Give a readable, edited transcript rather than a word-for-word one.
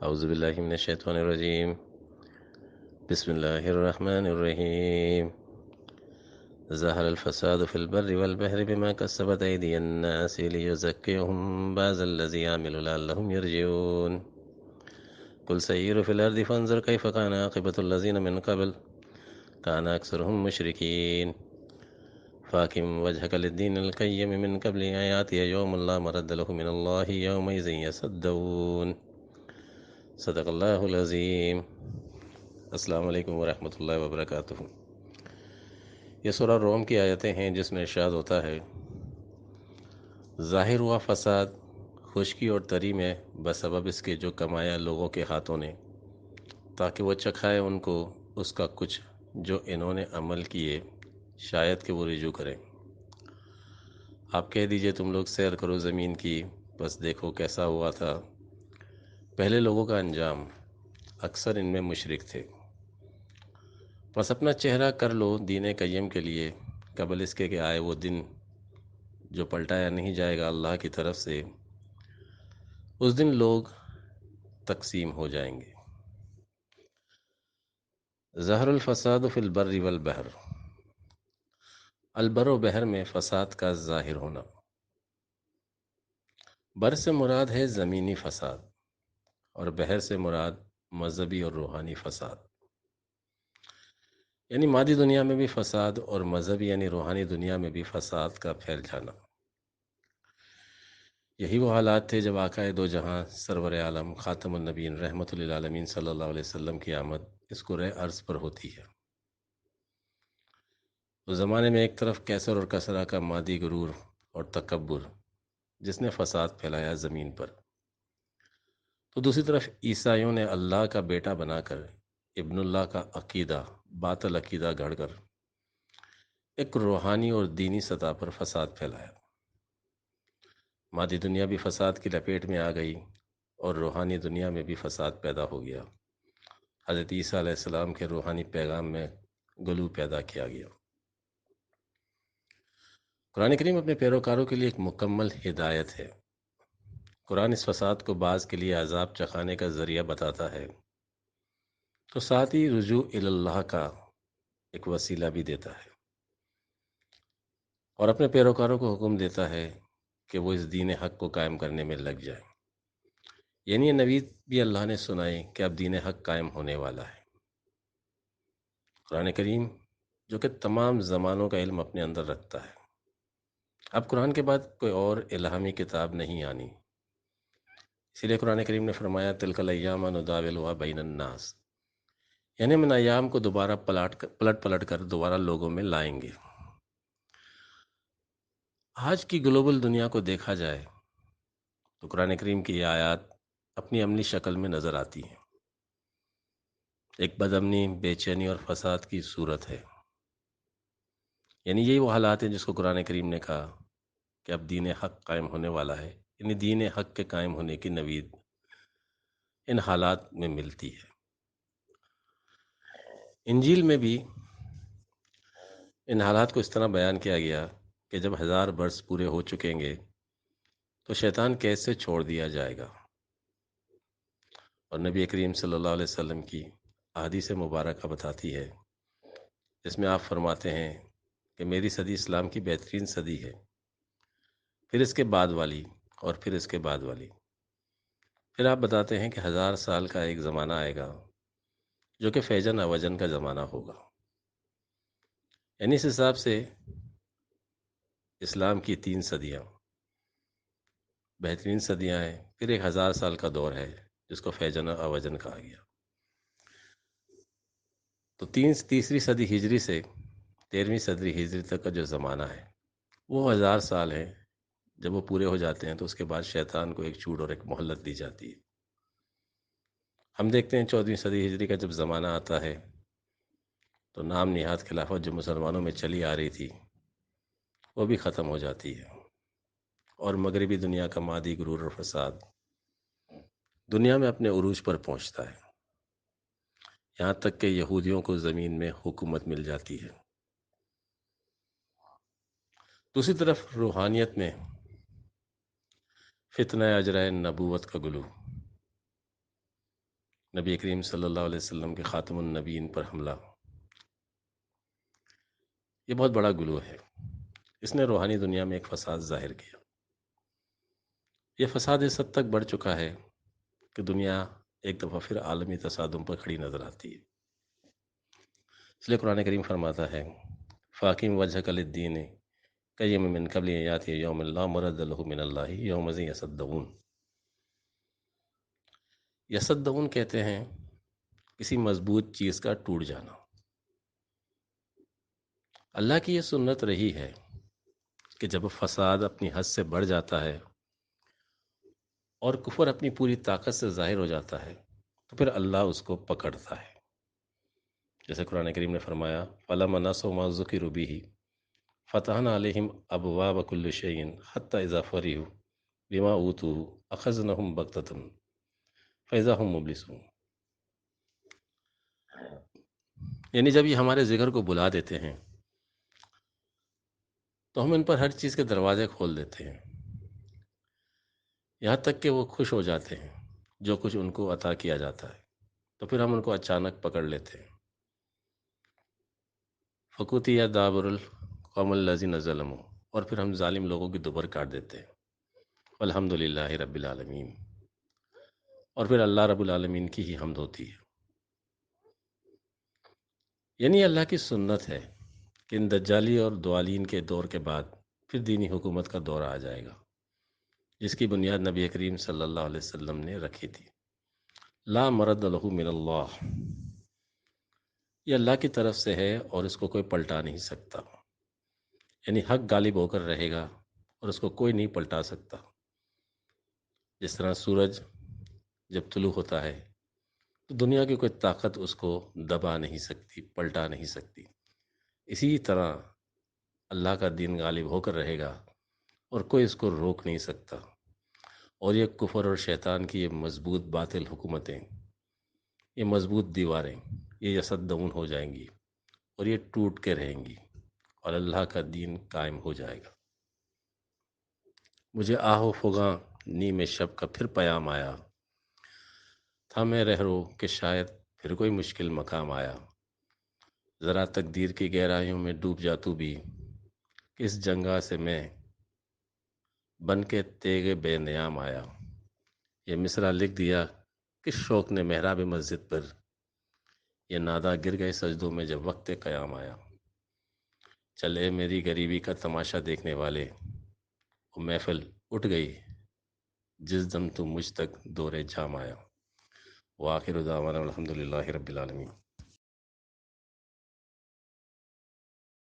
اعوذ باللہ من الشیطان الرجیم بسم اللہ الرحمن الرحیم ظہر الفساد فی البر والبحر بما کسبت ایدی الناس لیزکیہم بعض الذی عملوا لعلہم یرجعون قل سیروا فی الارض فانظر کیف کان عاقبۃ الذین من قبل کان اکثرهم مشرکین فاقم وجهک للدین القیم من قبل ان یاتی یوم لا مرد له من اللہ یومئذ یصدعون صدق اللہ العظیم۔ السلام علیکم ورحمۃ اللہ وبرکاتہ۔ یہ سورہ روم کی آیتیں ہیں جس میں ارشاد ہوتا ہے، ظاہر ہوا فساد خشکی اور تری میں بسبب اس کے جو کمایا لوگوں کے ہاتھوں نے، تاکہ وہ چکھائے ان کو اس کا کچھ جو انہوں نے عمل کیے، شاید کہ وہ رجوع کریں۔ آپ کہہ دیجئے تم لوگ سیر کرو زمین کی، بس دیکھو کیسا ہوا تھا پہلے لوگوں کا انجام، اکثر ان میں مشرک تھے۔ بس اپنا چہرہ کر لو دین قیم کے لیے، قبل اس کے کہ آئے وہ دن جو پلٹایا نہیں جائے گا اللہ کی طرف سے۔ اس دن لوگ تقسیم ہو جائیں گے۔ ظہر الفساد فی البر والبحر، البر و بحر میں فساد کا ظاہر ہونا۔ بر سے مراد ہے زمینی فساد، اور بحر سے مراد مذہبی اور روحانی فساد، یعنی مادی دنیا میں بھی فساد اور مذہبی یعنی روحانی دنیا میں بھی فساد کا پھیل جانا۔ یہی وہ حالات تھے جب آقائے دو جہاں سرور عالم خاتم النبیین رحمۃ للعالمین صلی اللہ علیہ وسلم کی آمد اس کرۂ ارض پر ہوتی ہے۔ اس زمانے میں ایک طرف کیسر اور کسرا کا مادی غرور اور تکبر جس نے فساد پھیلایا زمین پر، تو دوسری طرف عیسائیوں نے اللہ کا بیٹا بنا کر ابن اللہ کا عقیدہ، باطل عقیدہ گھڑ کر ایک روحانی اور دینی سطح پر فساد پھیلایا۔ مادی دنیا بھی فساد کی لپیٹ میں آ گئی اور روحانی دنیا میں بھی فساد پیدا ہو گیا۔ حضرت عیسیٰ علیہ السلام کے روحانی پیغام میں غلو پیدا کیا گیا۔ قرآن کریم اپنے پیروکاروں کے لیے ایک مکمل ہدایت ہے۔ قرآن اس فساد کو بعض کے لیے عذاب چکھانے کا ذریعہ بتاتا ہے، تو ساتھ ہی رجوع الی اللہ کا ایک وسیلہ بھی دیتا ہے، اور اپنے پیروکاروں کو حکم دیتا ہے کہ وہ اس دین حق کو قائم کرنے میں لگ جائیں۔ یعنی یہ نوید بھی اللہ نے سنائی کہ اب دین حق قائم ہونے والا ہے۔ قرآن کریم جو کہ تمام زمانوں کا علم اپنے اندر رکھتا ہے، اب قرآن کے بعد کوئی اور الہامی کتاب نہیں آنی، اسی لیے قرآن کریم نے فرمایا تلک الایام نداولها بین الناس، یعنی ہم ان ایام کو دوبارہ پلٹ کر دوبارہ لوگوں میں لائیں گے۔ آج کی گلوبل دنیا کو دیکھا جائے تو قرآن کریم کی یہ آیات اپنی عملی شکل میں نظر آتی ہیں۔ ایک بد امنی، بے چینی اور فساد کی صورت ہے، یعنی یہی وہ حالات ہیں جس کو قرآن کریم نے کہا کہ اب دین حق قائم ہونے والا ہے، یعنی دین حق کے قائم ہونے کی نوید ان حالات میں ملتی ہے۔ انجیل میں بھی ان حالات کو اس طرح بیان کیا گیا کہ جب 1000 برس پورے ہو چکیں گے تو شیطان قید سے چھوڑ دیا جائے گا، اور نبی کریم صلی اللہ علیہ وسلم کی احادیث مبارکہ بتاتی ہے، جس میں آپ فرماتے ہیں کہ میری صدی اسلام کی بہترین صدی ہے، پھر اس کے بعد والی، اور پھر اس کے بعد والی۔ پھر آپ بتاتے ہیں کہ 1000 سال کا ایک زمانہ آئے گا جو کہ فیجن اوجن کا زمانہ ہوگا، یعنی اس حساب سے اسلام کی 3 صدیاں بہترین صدیاں ہیں، پھر ایک 1000 سال کا دور ہے جس کو فیجن اوجن کہا گیا۔ تو تیسری صدی ہجری سے 13ویں صدی ہجری تک کا جو زمانہ ہے وہ 1000 سال ہے۔ جب وہ پورے ہو جاتے ہیں تو اس کے بعد شیطان کو ایک چھوٹ اور ایک مہلت دی جاتی ہے۔ ہم دیکھتے ہیں 14ویں صدی ہجری کا جب زمانہ آتا ہے تو نام نہاد خلافت جو مسلمانوں میں چلی آ رہی تھی وہ بھی ختم ہو جاتی ہے، اور مغربی دنیا کا مادی غرور اور فساد دنیا میں اپنے عروج پر پہنچتا ہے، یہاں تک کہ یہودیوں کو زمین میں حکومت مل جاتی ہے۔ دوسری طرف روحانیت میں فتنہ اجرائے نبوت کا غلو، نبی کریم صلی اللہ علیہ وسلم کے خاتم النبیین پر حملہ، یہ بہت بڑا گلو ہے۔ اس نے روحانی دنیا میں ایک فساد ظاہر کیا۔ یہ فساد اس حد تک بڑھ چکا ہے کہ دنیا ایک دفعہ پھر عالمی تصادم پر کھڑی نظر آتی ہے۔ اس لیے قرآن کریم فرماتا ہے فاقم وجہک للدین قیم من قبل ان یاتی یوم لا مرد له من اللہ یومئذ یصدعون۔ یصدعون کہتے ہیں کسی مضبوط چیز کا ٹوٹ جانا۔ اللہ کی یہ سنت رہی ہے کہ جب فساد اپنی حد سے بڑھ جاتا ہے اور کفر اپنی پوری طاقت سے ظاہر ہو جاتا ہے تو پھر اللہ اس کو پکڑتا ہے۔ جیسے قرآن کریم نے فرمایا فَلَمَّا نَسُوا مَا ذُكِرُوا بِهِ فَتَحْنَا عَلَيْهِمْ أَبْوَابَ كُلِّ شَيْءٍ حَتَّى إِذَا فَرِحُوا بِمَا أُوتُوا أَخَذْنَاهُمْ بَغْتَةً فَإِذَا هُمْ مُبْلِسُونَ۔ یعنی جب یہ ہمارے ذکر کو بلا دیتے ہیں تو ہم ان پر ہر چیز کے دروازے کھول دیتے ہیں، یہاں تک کہ وہ خوش ہو جاتے ہیں جو کچھ ان کو عطا کیا جاتا ہے، تو پھر ہم ان کو اچانک پکڑ لیتے ہیں۔ فَقُطِعَ دَابِرُ الْقَوْمِ الَّذِينَ ظَلَمُوا، اور پھر ہم ظالم لوگوں کی دوبر کاٹ دیتے ہیں۔ الحمدللہ رب العالمین، اور پھر اللہ رب العالمین کی ہی حمد ہوتی ہے۔ یعنی اللہ کی سنت ہے کہ ان دجالی اور دوالین کے دور کے بعد پھر دینی حکومت کا دور آ جائے گا، جس کی بنیاد نبی کریم صلی اللہ علیہ وسلم نے رکھی تھی۔ لا مرد لہ من اللہ، یہ اللہ کی طرف سے ہے اور اس کو کوئی پلٹا نہیں سکتا۔ یعنی حق غالب ہو کر رہے گا اور اس کو کوئی نہیں پلٹا سکتا۔ جس طرح سورج جب طلوع ہوتا ہے تو دنیا کی کوئی طاقت اس کو دبا نہیں سکتی، پلٹا نہیں سکتی۔ اسی طرح اللہ کا دین غالب ہو کر رہے گا اور کوئی اس کو روک نہیں سکتا، اور یہ کفر اور شیطان کی یہ مضبوط باطل حکومتیں، یہ مضبوط دیواریں، یہ یصدعون ہو جائیں گی اور یہ ٹوٹ کے رہیں گی اور اللہ کا دین قائم ہو جائے گا۔ مجھے آہ و فغاں نیم شب کا پھر پیام آیا، تھا میں رہرو کہ شاید پھر کوئی مشکل مقام آیا۔ ذرا تقدیر کی گہرائیوں میں ڈوب جا تو بھی، کس جنگا سے میں بن کے تیغ بے نیام آیا۔ یہ مصرع لکھ دیا کس شوق نے محراب مسجد پر، یہ نادا گر گئے سجدوں میں جب وقت قیام آیا۔ چلے میری غریبی کا تماشا دیکھنے والے، وہ محفل اٹھ گئی جس دم تو مجھ تک دور جام آیا۔ وآخر دعوانا الحمدللہ رب العالمین۔